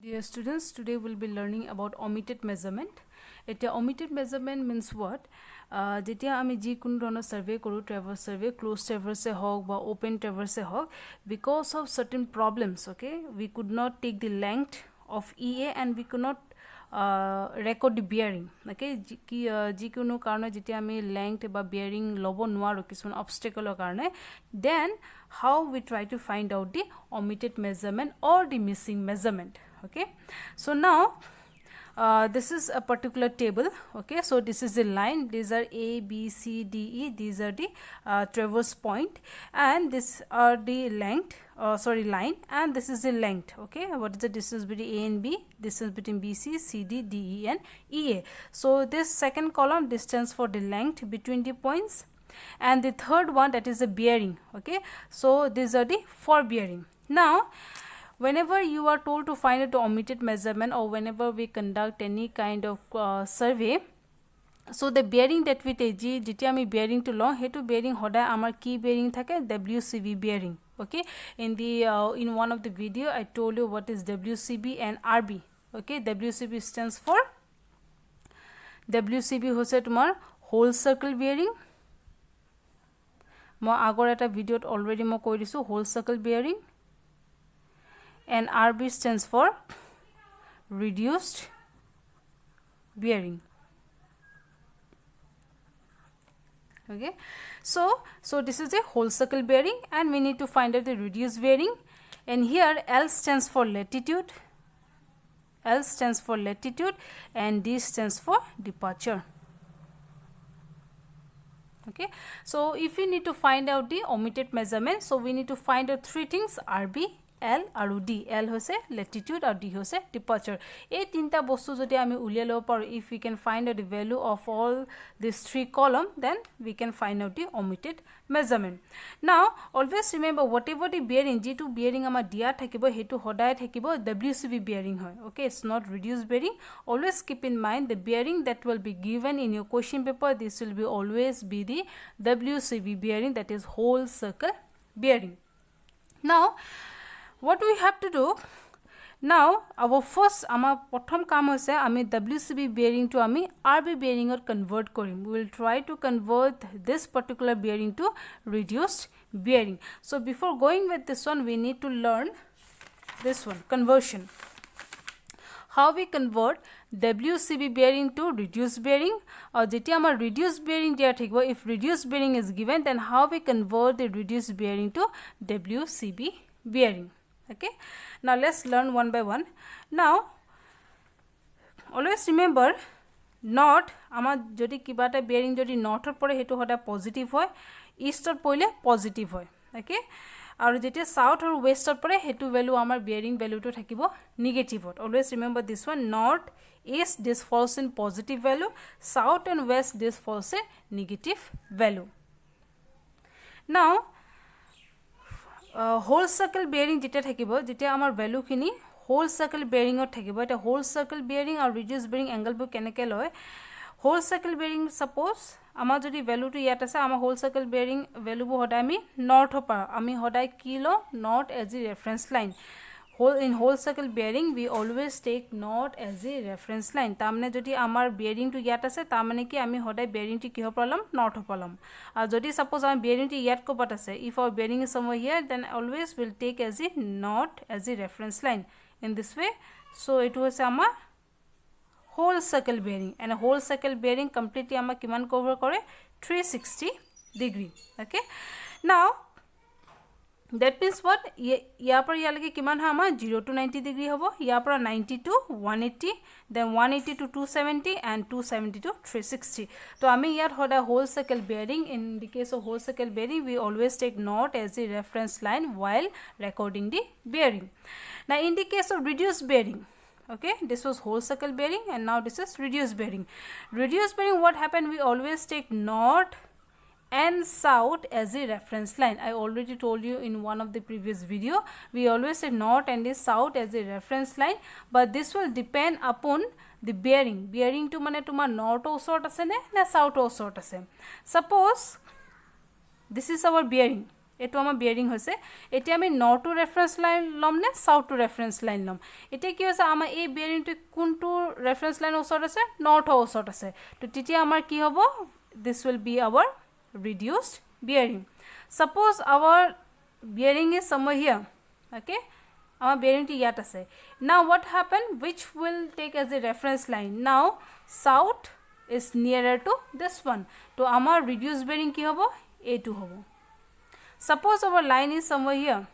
Dear students, today we'll be learning about omitted measurement. Omitted measurement means what? Jetia ami jikunu dhৰণৰ survey koro, traverse survey, closed traverse hok ba open traverse hok, because of certain problems, okay, we could not take the length of EA and we could not record the bearing, okay. Jikunu karone jetia ami length ba bearing lobo nwaro kisun obstacle karone, then how we try to find out the omitted measurement or the missing measurement. Okay, so now this is a particular table. Okay, so this is the line. These are A, B, C, D, E. These are the traverse point, and this are the length. Line, and this is the length. Okay, what is the distance between A and B? Distance between BC, CD, DE, and EA. So this second column, distance for the length between the points, and the third one, that is the bearing. Okay, so these are the four bearing. Now, whenever you are told to find out the omitted measurement, or whenever we conduct any kind of survey, so the bearing that we take, jetia ami bearing to long, hetu bearing hoda amar key bearing thake WCB bearing. Okay, in the in one of the video I told you what is WCB and RB. Okay, WCB stands for, WCB hoise tumar whole circle bearing. Moi agor eta video already mo koi disu whole circle bearing. And RB stands for reduced bearing. Okay, so this is a whole circle bearing, and we need to find out the reduced bearing. And here L stands for latitude, L stands for latitude, and D stands for departure. Okay, so if we need to find out the omitted measurement, so we need to find out three things: RB, L aru D. L hoise latitude aru D hoise departure. Ei tinta bostu jodi ami uliya lobo paru, if we can find out the value of all these three column, then we can find out the omitted measurement. Now always remember, whatever the bearing, jitu bearing ama dia thakibo hetu hodai thakibo WCB bearing hoy. Okay, it's not reduced bearing. Always keep in mind the bearing that will be given in your question paper, this will be always be the WCB bearing, that is whole circle bearing. Now what we have to do now, our first ama prothom kaam hoise ami WCB bearing to ami RB bearing or convert korim. We will try to convert this particular bearing to reduced bearing. So before going with this one, we need to learn this one, conversion. How we convert WCB bearing to reduced bearing, or jetia amar reduced bearing dia thikbo, if reduced bearing is given, then how we convert the reduced bearing to WCB bearing. Okay, now let's learn one by one. Now always remember, north amar jodi kiba eta bearing jodi north or pore hetu hoda positive hoy, east or poile positive hoy. Okay, aru jetia south or west or pore hetu value amar bearing value to thakibo negative hot. Always remember this one: north, east, this falls in positive value; south and west, this falls in negative value. Now whole circle bearing jeta thakibo, jetia amar value khini whole circle bearing ot thakibo, eta whole circle bearing or reduced bearing angle bu keneke loy. Whole circle bearing, suppose amar jodi value to yat ase, amar whole circle bearing value bu hodai ami north hopar, ami hodai kilo north as a reference line. In whole circle bearing we always take north as a reference line. Tamne jodi amar bearing to yat ase, tamane ki ami hodai bearing to ki hopalam north hopalam. Jodi suppose amar bearing to yat ko pat ase, if our bearing is somewhere here, then always will take as a north as a reference line in this way. So it was amar whole circle bearing, and a whole circle bearing completely amar kiman cover kore 360 degree. Okay, now that means what, ইয়াৰ পৰা ইয়ালৈকে কিমান হয় আমাৰ 0 to 90 degree হ'ব, ইয়াৰ পৰা 90 to 180, then 180 to 270, and 270 to 360. তো আমি ইয়াত হদা whole circle bearing, in the case of whole circle bearing we always take north as a reference line while recording the bearing. Now in the case of reduced bearing, okay, this was whole circle bearing and now this is reduced bearing. Reduced bearing, what happened, we always take north and south as a reference line. I already told you in one of the previous video, we always say north and the south as a reference line, but this will depend upon the bearing. Bearing to mane tumar north osort ase ne na south osort ase. Suppose this is our bearing, এটো আমাৰ বিয়াৰিং হৈছে এতিয়া আমি north to reference line লম নে south two reference line লম এতিয়া কি হৈছে আমাৰ এই বিয়াৰিংটো কোনটো ৰেফাৰেন্স লাইনৰ ওচৰত আছে নৰ্থৰ ওচৰত আছে তো তেতিয়া আমাৰ কি হ'ব this will be our reduced bearing suppose our bearing is somewhere here okay our bearing to yat ase now what happen which will take as a reference line now south is nearer to this one to our reduced bearing ki hobo a2 hobo suppose our line is somewhere here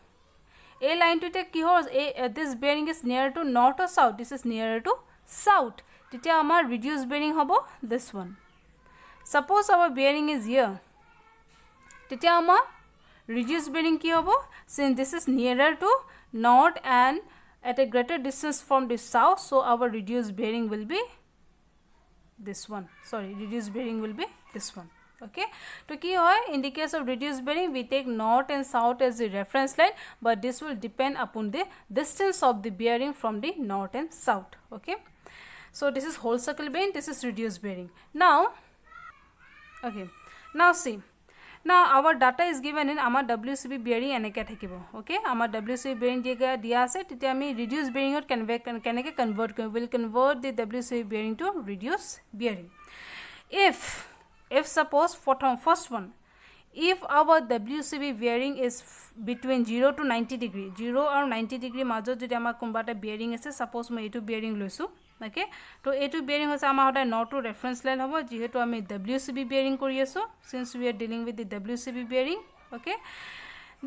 a line to take ki hos this bearing is nearer to north or south this is nearer to south titia our reduced bearing hobo this one suppose our bearing is here titia our reduced bearing ki hobo since this is nearer to north and at a greater distance from the south so our reduced bearing will be this one reduced bearing will be this one okay to ki hoy in the case of reduced bearing we take north and south as the reference line but this will depend upon the distance of the bearing from the north and south okay so this is whole circle bearing this is reduced bearing now okay now see now our data is given in our WCB bearing enake thakibo okay our WCB bearing dia ase titia ami reduced bearing ot keneke convert will convert the WCB bearing to reduced bearing if suppose first one if our WCB bearing is between 0 to 90 degree 0 or 90 degree majot jodi amar konba ta bearing ase suppose moi etu bearing loisu okay to etu bearing hosa amar hoda north to reference line hobo jehetu ami WCB bearing kori aso since we are dealing with the WCB bearing okay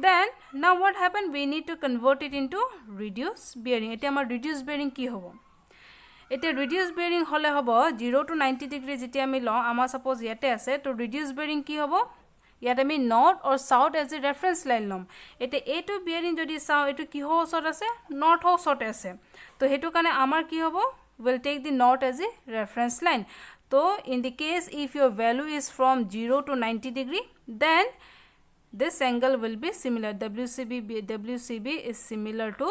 then now what happened we need to convert it into reduced bearing eta amar reduced bearing ki hobo eta reduced bearing hole hobo 0 to 90 degree jeti ami lo amar suppose yate ase to reduced bearing ki hobo yat ami north or south as a reference line lom eta etu bearing jodi sao etu ki ho osot ase north ho osot ase to hetu kane amar ki hobo will take the north as a reference line so in the case if your value is from 0 to 90 degree then this angle will be similar WCB is similar to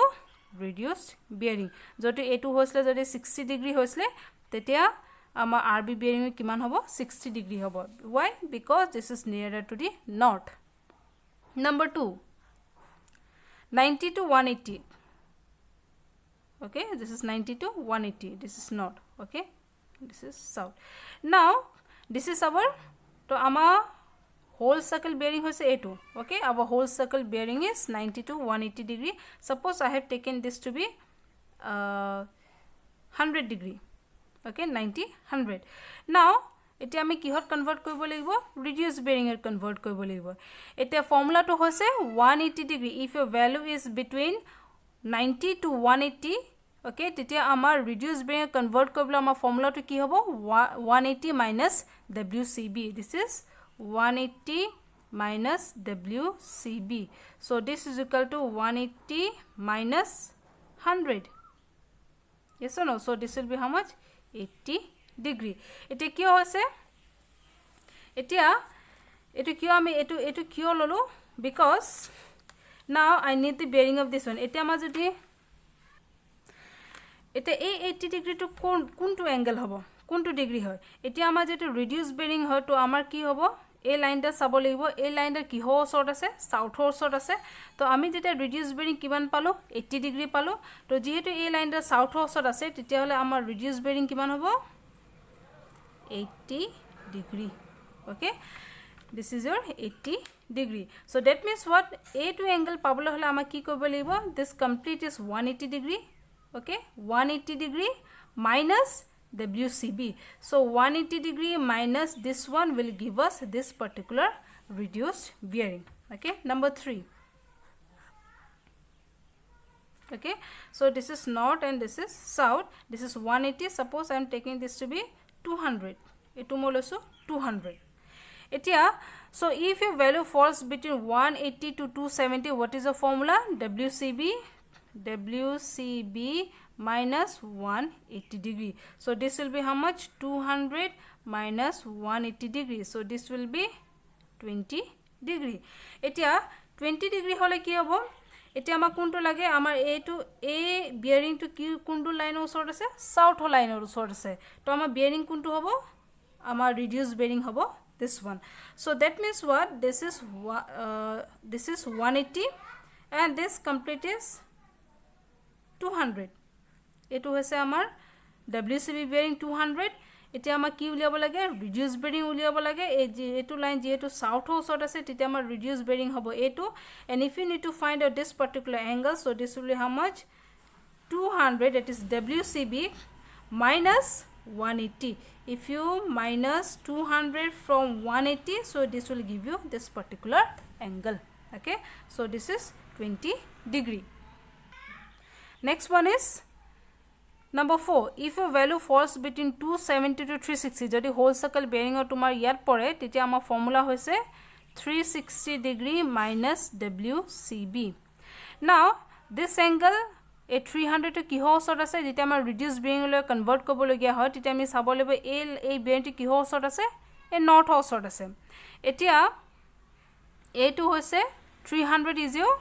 reduced bearing jodi a2 hosle jodi 60 degree hosle tetia amar RB bearing kiman hobo 60 degree hobo why because this is nearer to the north number 2 90 to 180 okay this is 90 to 180 this is north okay this is south now this is our to our whole circle bearing hoise a2 okay our whole circle bearing is 90 to 180 degree suppose I have taken this to be 100 degree okay 90 100 now এতিয়া আমি কিহত convert কৰিব লাগিব reduced bearing এর convert কৰিব লাগিব এতিয়া formula তো হৈছে 180 degree if your value is between 90 to 180 okay titia amar reduced bearing convert koribole amar formula to ki hobo 180 minus WCB this is 180 minus WCB so this is equal to 180 minus 100 yes or no so this will be how much 80 degree eta ki hoise etia etu kyo ami etu kyo lolo because now I need the bearing of this one eta ama jodi eta a 80 degree to kuntu angle hobo kuntu degree hoy eta ama jetu reduced bearing hoy to amar ki hobo a line ta sabo libo a line ta ki ho sort ase south ho sort ase to ami jeta reduced bearing kiman palo 80 degree palo to jehetu a line ta south ho sort ase titia hole amar reduced bearing kiman hobo 80 degree okay this is your 80 degree so that means what a2 angle pablo hole ama ki korbo libo this complete is 180 degree okay 180 degree minus WCB so 180 degree minus this one will give us this particular reduced bearing okay number 3 okay so this is north and this is south this is 180 suppose I am taking this to be 200 etu moloso 200 etia so if your value falls between 180 to 270 what is the formula WCB minus 180 degree so this will be how much 200 minus 180 degree so this will be 20 degree etia 20 degree hole ki hobo etia ama kuntu lage amar a bearing to ki kuntu line osor ase south line osor ase to ama bearing kuntu hobo amar reduced bearing hobo this one. So that means what? This is 180 and this complete is 200. Etu hoise amar WCB bearing 200. Eti amar ki uliabo lage? Reduced bearing uliabo lage. Etu line jehetu south osot ase tete amar reduced bearing hobo etu. And if you need to find out this particular angle, so this will be how much? 200, that is WCB minus 180. If you minus 200 from 180, so this will give you this particular angle. Okay, so this is 20 degree. Next one is number 4. If your value falls between 270 to 360, jodi whole circle bearing or tumar yat pore, tete amar formula hoise 360 degree minus WCB. Now this angle a 300 to kiho osot ase, jete amar reduced bearing lo convert kobo logia hoy, tete ami sabo lebe a bearing to kiho osot ase, a north osot ase. Etia a2 hoise 300 is your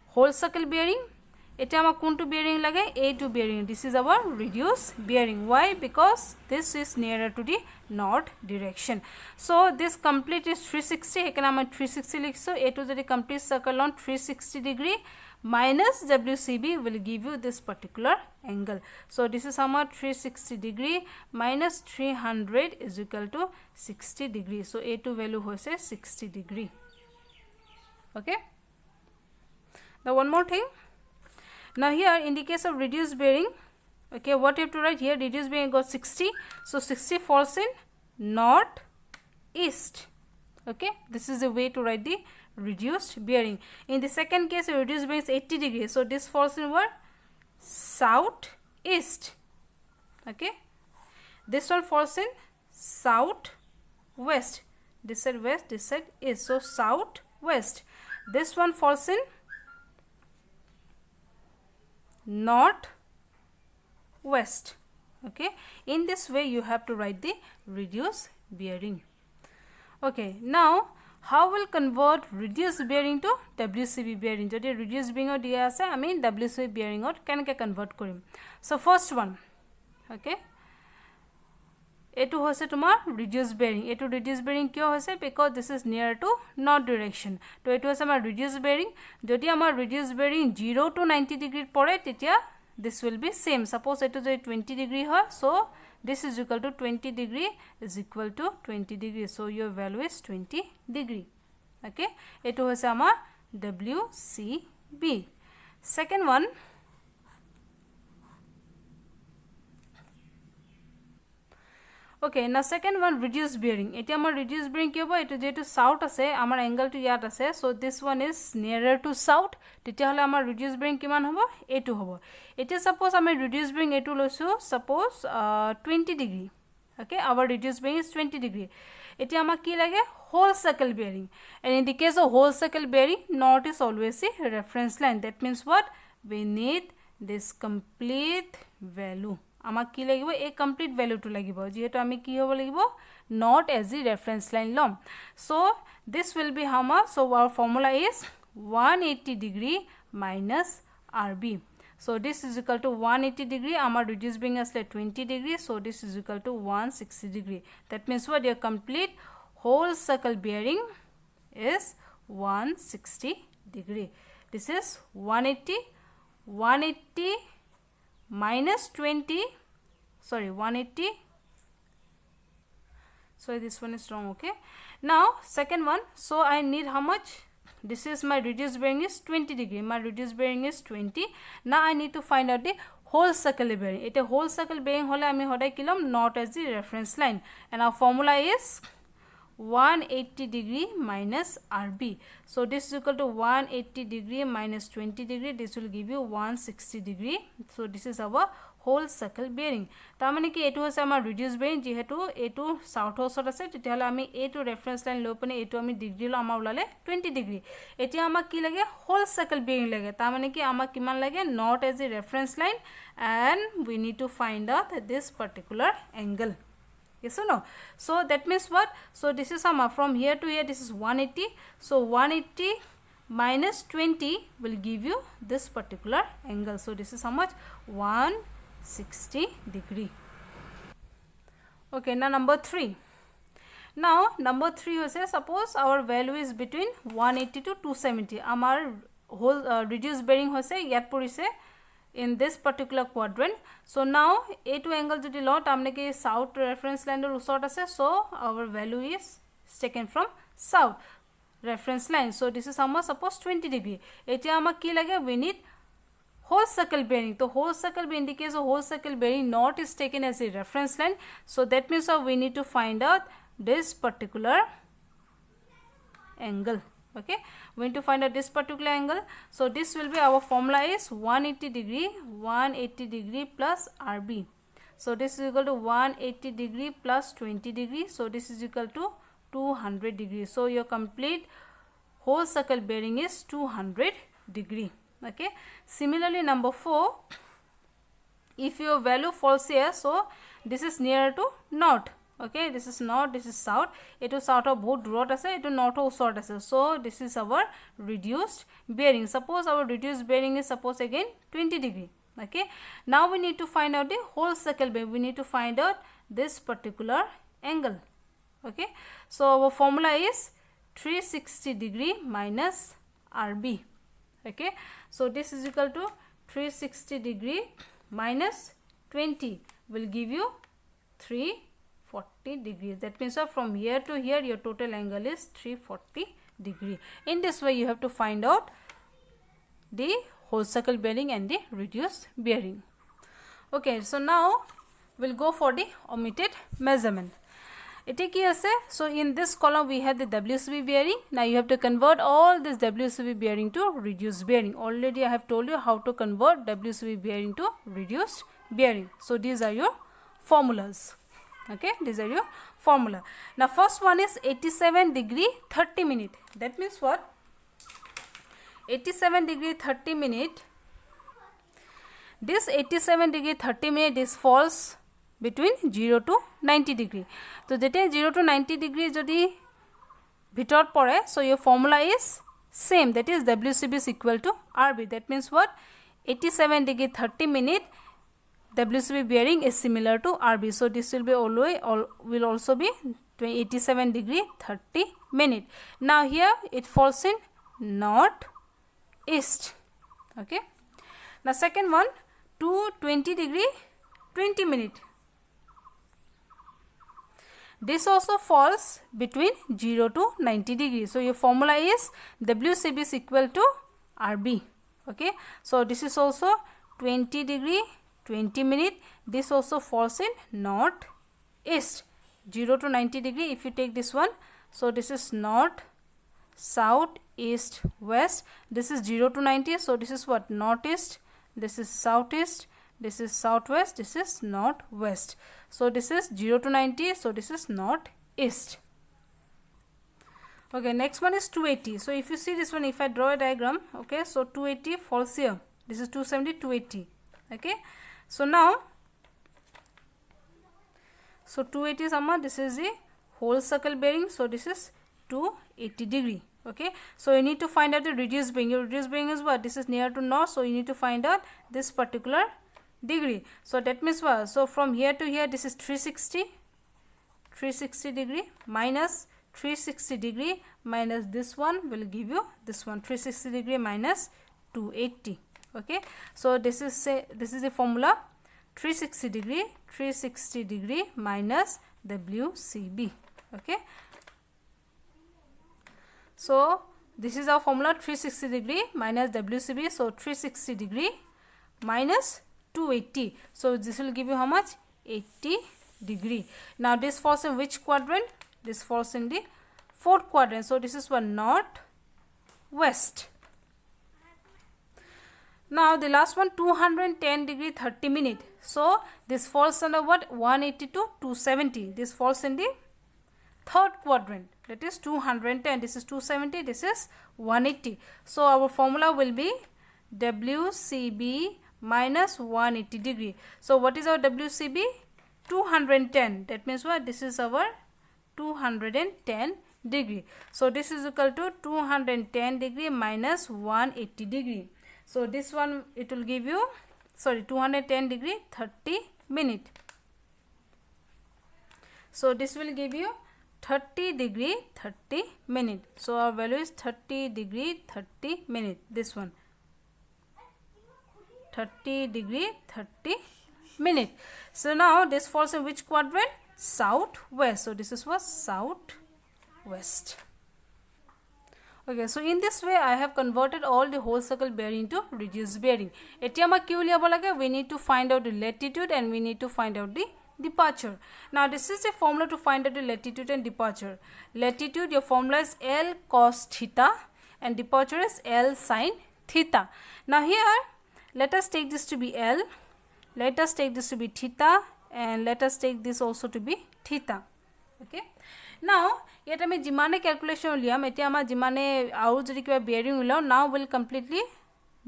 whole circle bearing. Eta ama kuntu bearing lage? A2 bearing. This is our reduced bearing. Why? Because this is nearer to the north direction. So this complete is 360. Hekana ama 360 likso. A2 is the complete circle on 360 degree minus WCB will give you this particular angle. So this is how much? 360 degree minus 300 is equal to 60 degree. So A2 value was 60 degree. Okay. Now one more thing. Now here in the case of reduced bearing, okay, what you have to write here? Reduced bearing got 60. So 60 falls in north east. Okay, this is the way to write the reduced bearing. In the second case, reduced bearing is 80 degrees. So this falls in what? South east. Okay, this one falls in south west. This side west, this side east. So south west. This one falls in north west. Okay, in this way you have to write the reduced bearing. Okay, now how will convert reduced bearing to WCB bearing? Jodi reduced bearing or dia ase, I mean WCB bearing or kenke convert korim. So first one, okay, etu hoise tomar reduced bearing. Etu reduced bearing kyo hoise? Because this is near to north direction. To etu hoise amar reduced bearing. Jodi amar reduced bearing 0 to 90 degree pore, tetia this will be same. Suppose etu jodi 20 degree hoy, so this is equal to 20 degree is equal to 20 degree. So your value is 20 degree. Okay, etu hoise amar WCB. Second one, okay, now second one reduced bearing. Eti amar reduced bearing kyo ba? Etu jetu south ase, amar angle to yat ase. So this one is nearer to south. Tetia hole amar reduced bearing kiman hobo? A2 hobo. Eti suppose amar reduced bearing A2 loisu, suppose 20 degree. Okay, our reduced bearing is 20 degree. Eti amar ki lage? Whole circle bearing. And in the case of whole circle bearing, north is always a reference line. That means what? We need this complete value. Amak ki lagibo? A complete value to lagibo. Jehetu ami ki hobo lagibo? Not as the reference line lom. So this will be how much? So our formula is 180 degree minus RB. So this is equal to 180 degree. Amar reduced bearing is like 20 degree. So this is equal to 160 degree. That means what? Your complete whole circle bearing is 160 degree. This is 180 minus 20, sorry, 180, sorry, this one is wrong. Okay, now second one, so I need how much? This is my reduced bearing is 20 degree, my reduced bearing is 20. Now I need to find out the whole circle bearing. It a whole circle bearing hole ami hodai kilom not as the reference line, and our formula is 180 degree minus RB. So this is equal to 180 degree minus 20 degree. This will give you 160 degree. So this is our whole circle bearing. Tamane ki A2 hoise amar reduced bearing. Jehetu A2 south osot ase, tetia hole ami A2 reference line lo pane A2 ami degree lo amar ulale 20 degree. Etia amar ki lage? Whole circle bearing lage. Tamane ki amar kiman lage? Not as a reference line, and we need to find out this particular angle. Yes or no? So that means what? So this is how from here to here this is 180. So 180 minus 20 will give you this particular angle. So this is how much? 160 degree. Okay, now number 3. now number 3 hoise suppose our value is between 180 to 270 amar whole reduced bearing hoise yat porise in this particular quadrant. So now a2 angle jodi lo tamne ki south reference line er usort ase, so our value is taken from south reference line. So this is how much, suppose 20 degree. Etia ama ki lage, we need whole circle bearing. So whole circle bearing indicates a whole circle bearing north is taken as a reference line. So that means we need to find out this particular angle. Okay, we need to find out this particular angle. So this will be, our formula is 180 degree plus RB. So this is equal to 180 degree plus 20 degree. So this is equal to 200 degree. So your complete whole circle bearing is 200 degree. Okay, similarly number 4, if your value falls here, so this is nearer to north. Okay, this is north, this is south. Eto south of both durot ase, eto north of short ase. So this is our reduced bearing. Suppose our reduced bearing is, suppose again 20 degree. Okay, now we need to find out the whole circle bearing. We need to find out this particular angle. Okay, so our formula is 360 degree minus RB. Okay, so this is equal to 360 degree minus 20 will give you 340 degrees. That means from here to here your total angle is 340 degree. In this way you have to find out the whole circle bearing and the reduced bearing. Okay, so now we'll go for the omitted measurement. So in this column we have the WCB bearing. Now you have to convert all this WCB bearing to reduced bearing. Already I have told you how to convert WCB bearing to reduced bearing. So these are your formulas. Okay, these are your formula. Now first one is 87 degree 30 minute. That means what? 87 degree 30 minute. This 87 degree 30 minute is false between 0 to 90 degree. So that is 0 to 90 degree jodi bhitor pore, so your formula is same, that is WCB is equal to RB. That means what? 87 degree 30 minute WCB bearing is similar to RB. So this will be will also be 87 degree 30 minute. Now here it falls in north east. Okay. Now second one, 220 degree 20 minute. This also falls between 0 to 90 degrees. So your formula is WCB is equal to RB. Okay. So this is also 20 degree 20 minute. This also falls in north east. 0 to 90 degree. If you take this one, so this is north, south, east, west. This is 0 to 90. So this is what? Northeast. This is southeast. This is southwest. This is northwest. So this is 0 to 90. So this is northeast. Okay, next one is 280. So if you see this one, if I draw a diagram, okay, so 280 falls here. This is 270, 280. Okay, so now, so 280 is this is the whole circle bearing. So this is 280 degree. Okay, so you need to find out the reduced bearing. Your reduced bearing is what? This is near to north. So you need to find out this particular degree. So that means what? So from here to here, this is 360 degree minus 360 degree minus this one will give you this one, 360 degree minus 280. Okay, so this is the formula, 360 degree minus WCB. Okay, so this is our formula, 360 degree minus WCB. So 360 degree minus 280. So this will give you how much? 80 degree. Now this falls in which quadrant? This falls in the fourth quadrant. So this is one, north west. Now the last one, 210 degree 30 minute. So this falls under what? 180 to 270. This falls in the third quadrant. That is 210. This is 270. This is 180. So our formula will be WCB minus 180 degree. So what is our WCB? 210. That means what? This is our 210 degree. So this is equal to 210 degree minus 180 degree. So this one, it will give you, sorry, 210 degree 30 minute. So this will give you 30 degree 30 minute. So our value is 30 degree 30 minute. This one 30 degree 30 minute. So now this falls in which quadrant? Southwest. So this is what southwest. Okay, so in this way I have converted all the whole circle bearing into reduced bearing. We need to find out the latitude and we need to find out the departure. Now this is the formula to find out the latitude and departure. Latitude, your formula is L cos theta and departure is L sin theta. Now here let us take this to be L, let us take this to be theta, and let us take this also to be theta. Okay. Now yet I jimane calculation uliam etia ama jimane aru jodi kiba bearing ulao, now will completely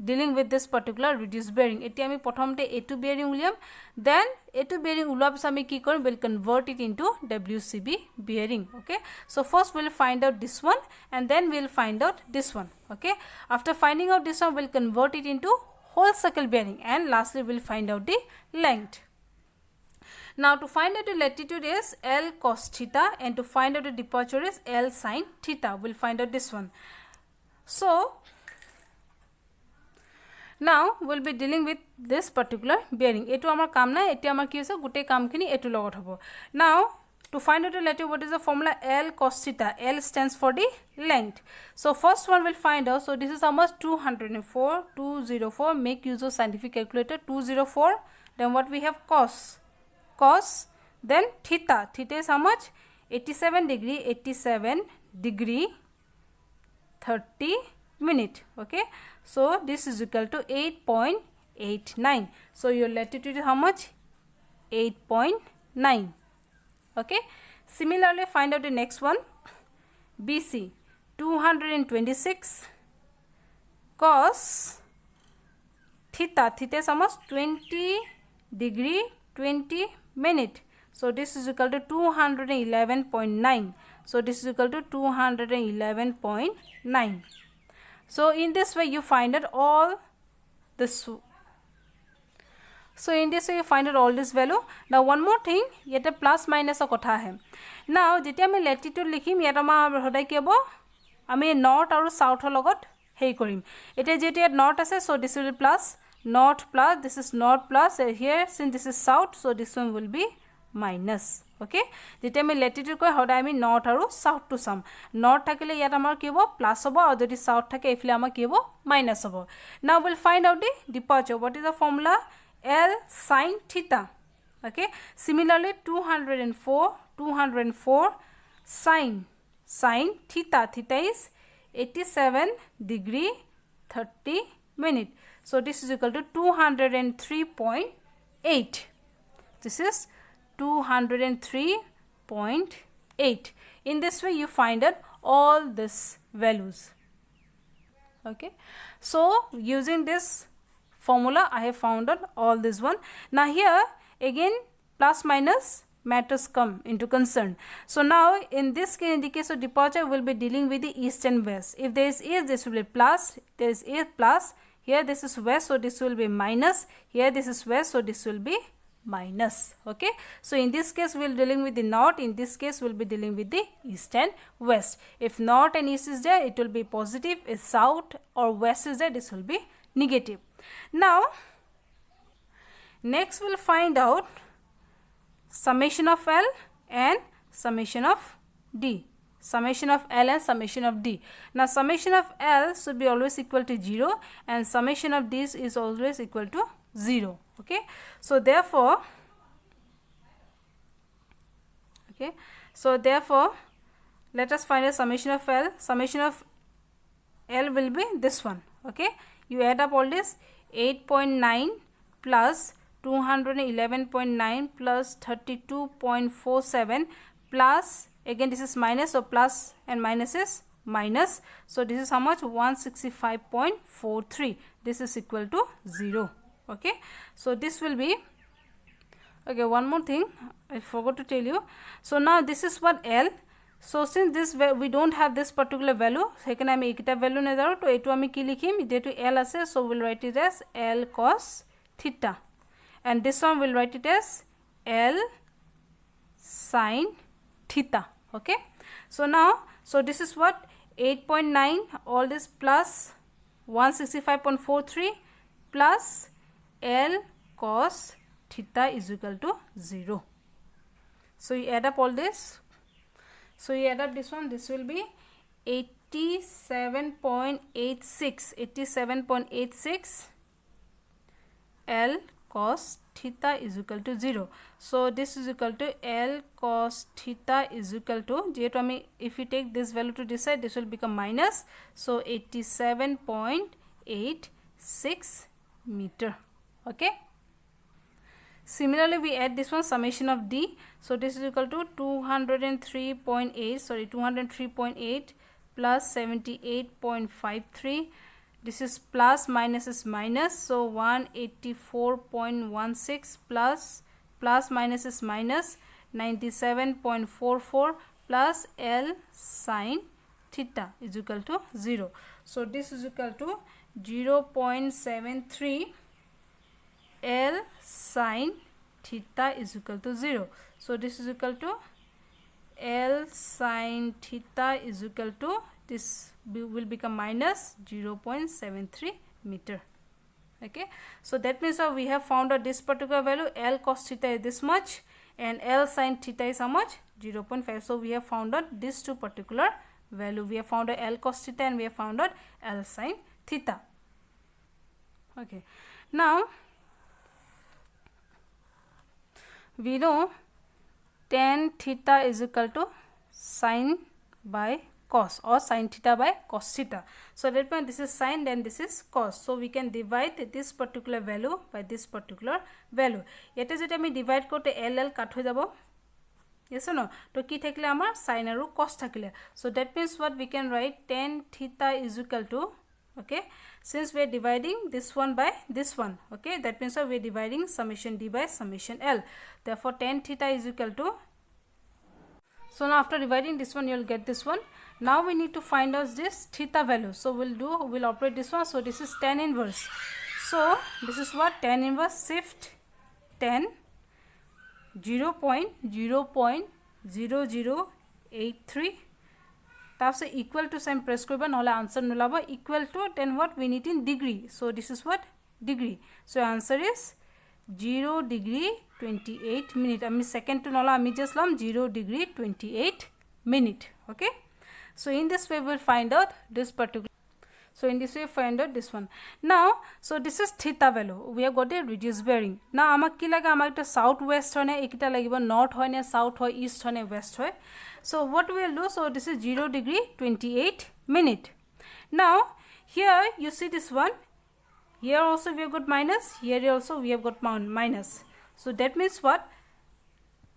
dealing with this particular reduced bearing. Etia ami prothomte a2 bearing uliam, then a2 bearing ulwa pisa ami ki korim, will convert it into WCB bearing. Okay, so first we'll find out this one and then we'll find out this one. Okay, after finding out this one, we'll convert it into whole circle bearing and lastly we'll find out the length. Now to find out the latitude is L cos theta and to find out the departure is L sin theta. We'll find out this one. So now we'll be dealing with this particular bearing. Etu amar kam na, eti amar ki hoise gute kam khini etu logot hobo. Now to find out the latitude, what is the formula? L cos theta. L stands for the length. So first one we'll find out. So this is how much? 204, 204. Make use of scientific calculator. 204. Then what we have? Cos. Then theta. Theta is how much? 87 degree 30 minute. Okay, so this is equal to 8.89. so your latitude is how much? 8.9. okay, similarly find out the next one. BC 226 cos theta. Theta is how much? 20 degree 20 minute. So this is equal to 211.9. so this is equal to 211.9. so in this way you find out all this. So in this way you find out all this value. Now one more thing, yet a plus minus a kotha hai. Now jetia me latitude likhim yet ama hodai ki hobo, ami north aru south logot hei korim. Eta jetia north ase, so this will be plus, north plus, this is north plus, here since this is south, so this one will be minus. Okay, jetia me latitude koi hodai ami north aru south to sum. North thakile yat amar ki hobo plus hobo aru jodi south thake ifle amar ki hobo minus hobo. Now we'll find out the departure. What is the formula? L sin theta. Okay, similarly 204 sin theta. Theta is 87 degree 30 minute. So this is equal to 203.8. This is 203.8. in this way you find out all these values. Okay, so using this formula I have found out all this one. Now here again plus minus matters come into concern. So now in this case, in the case of departure, we will be dealing with the east and west. If there is east, this will be plus. There is east plus. Here this is west, so this will be minus. Here this is west, so this will be minus. Okay, so in this case we will dealing with the north. In this case we will be dealing with the east and west. If north and east is there, it will be positive. If south or west is there, this will be negative. Now next we will find out summation of L and summation of D. Summation of L and summation of D. Now summation of L should be always equal to 0 and summation of D is always equal to 0. Okay, so therefore let us find a summation of L. Summation of L will be this one. Okay, you add up all this. 8.9 plus 211.9 plus 32.47 plus, again this is minus, so plus and minus is minus, so this is how much? 165.43. this is equal to 0. Okay, so this will be, okay, one more thing I forgot to tell you. So now this is what L. So since this we don't have this particular value, second I make it value nazaro to etu ami ki likhim jetu L ase, so we'll write it as L cos theta, and this one we'll write it as L sin theta. Okay, so now this is what 8.9, all this plus 165.43 plus L cos theta is equal to 0. So you add up all this. So you add up this one, this will be 87.86 L cos theta is equal to 0. So this is equal to L cos theta is equal to, if you take this value to this side, this will become minus, so 87.86 meter. Okay, similarly we add this one, summation of D. So this is equal to 203.8 plus 78.53. This is plus, minus is minus, so 184.16 plus minus is minus 97.44 plus L sin theta is equal to 0. So this is equal to 0.73 L sin theta is equal to 0. So this is equal to L sin theta is equal to, this will become minus 0.73 meter. Okay, so that means we have found out this particular value, L cos theta is this much and L sin theta is how much, 0.5. so we have found out these two particular value. We have found out L cos theta and we have found out L sin theta. Okay, now we know tan theta is equal to sin by cos, or sin theta by cos theta. So that means this is sin, then this is cos. So we can divide this particular value by this particular value. Yete jodi ami divide kote L cut hoy jabo, yes or no, to ki thakile amar sin aru cos thakile. So that means what we can write, tan theta is equal to, okay, since we are dividing this one by this one, okay, that means we are dividing summation D by summation L. Therefore tan theta is equal to, so now after dividing this one you will get this one. Now we need to find out this theta value. So we'll operate this one. So this is tan inverse. So this is what, tan inverse shift tan 0.0083 তাৰপিছত equal to sign press কৰিবা, নহলে answer নোলাব, equal to then what we need in degree. So this is what, degree. So answer is 0 degree 28 minute. আমি second to নলা, আমি just লম 0 degree 28 minute. Okay, so in this way we will find out this particular, so in this way find out this one. Now so this is theta value, we have got a reduced bearing. Now amak ki lage, amak ta south west hoy na ekita lagibo, north hoy na south hoy, east hoy na west hoy. So what we will do, so this is 0 degree 28 minute. Now here you see this one, here also we have got minus, here also we have got minus. So that means what,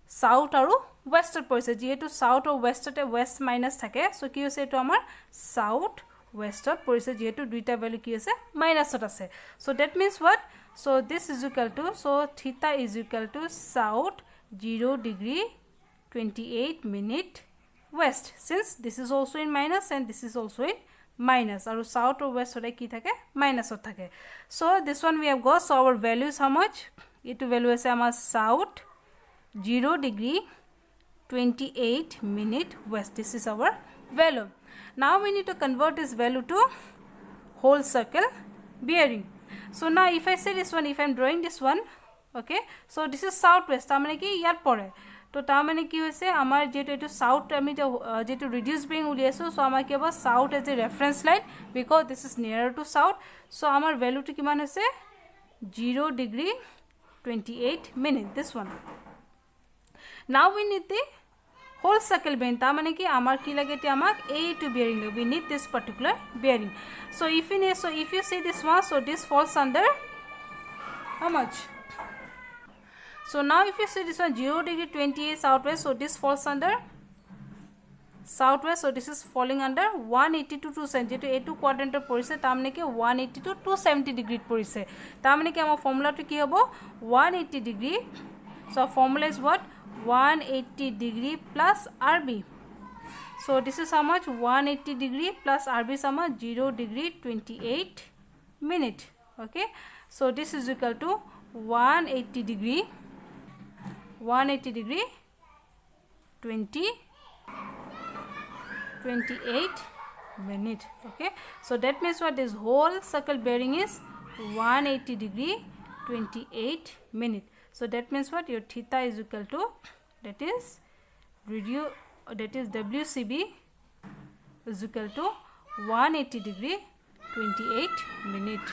south aru west poise, jehetu south or west te west minus thake, so ki hoise etu amar south west poise, jehetu duita value ki hoise minus ase. So that means what, so this is equal to, so theta is equal to south 0 degree 28 minute west, since this is also in minus and this is also in minus, aru south or west hole ki thake, minus thake. So this one we have got. So our value is how much, etu value is amar south 0 degree 28 minute west, this is our value. Now we need to convert this value to whole circle bearing. So now if I say this one, if I am drawing this one, okay, so this is southwest, ta mane ki yar pore, to ta mane ki hoise amar jeto etu south ami jeto reduced bearing uliaso, so amar ki hobo south as a reference line because this is nearer to south. So amar value to kiman hoise 0 degree 28 minute, this one. Now we need the whole circle bearing, ta mane ki amar ki lage te amak A to bearing, we need this particular bearing. So if you see this one, so this falls under how much, so now if you see this one 0 degree 28 southwest, so this falls under southwest, so this is falling under 182 to 270, jeto a2 quadrant porise ta mane ki 180 to 270 degree porise, ta mane ki amar formula to ki hobo 180 degree. So formula is what, 180 degree plus RB. So this is how much, 180 degree plus RB is how much, 0 degree 28 minute. Okay, so this is equal to 180 degree 28 28 minute. Okay, so that means what this whole circle bearing is 180 degree 28 minute. So that means what your theta is equal to, that is WCB is equal to 180 degree 28 minute.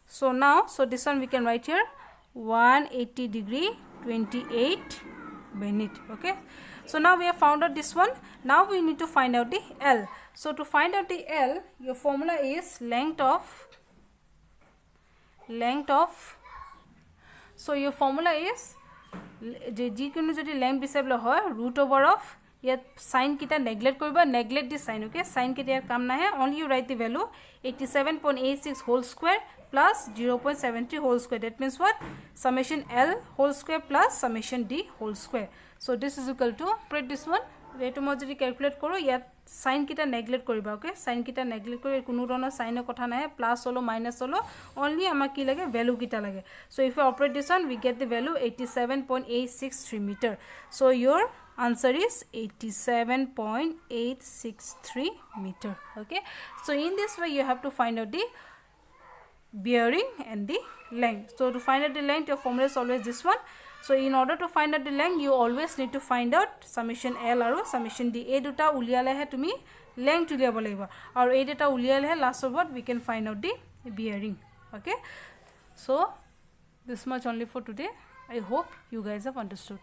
So now, so this one we can write here 180 degree 28 minute. Okay, so now we have found out this one. Now we need to find out the L. So to find out the L, your formula is length of, so your formula is jikunu jodi length bisable hoy root over of yet sin kita neglect koriba, neglect the sign. Okay, sin kita yar kam nahe, only you write the value 87.86 whole square plus 0.73 whole square. That means what, summation L whole square plus summation D whole square. So this is equal to, put this one retu mo jodi calculate koro yat sin kita neglect koriba. Okay, sin kita neglect kori kuno dhৰণৰ sin কথা nahe, plus holo minus holo, only আমাক কি লাগে value kita লাগে. So if we operate this one, we get the value 87.863 meter. So your answer is 87.863 meter. Okay, so in this way you have to find out the bearing and the length. So to find out the length, your formula is always this one. So in order to find out the length, you always need to find out summation L or summation D. A duta uliale hai tumi length uliabo lagibo, or a data uliale hai last of what we can find out the bearing. Okay, so this much only for today. I hope you guys have understood.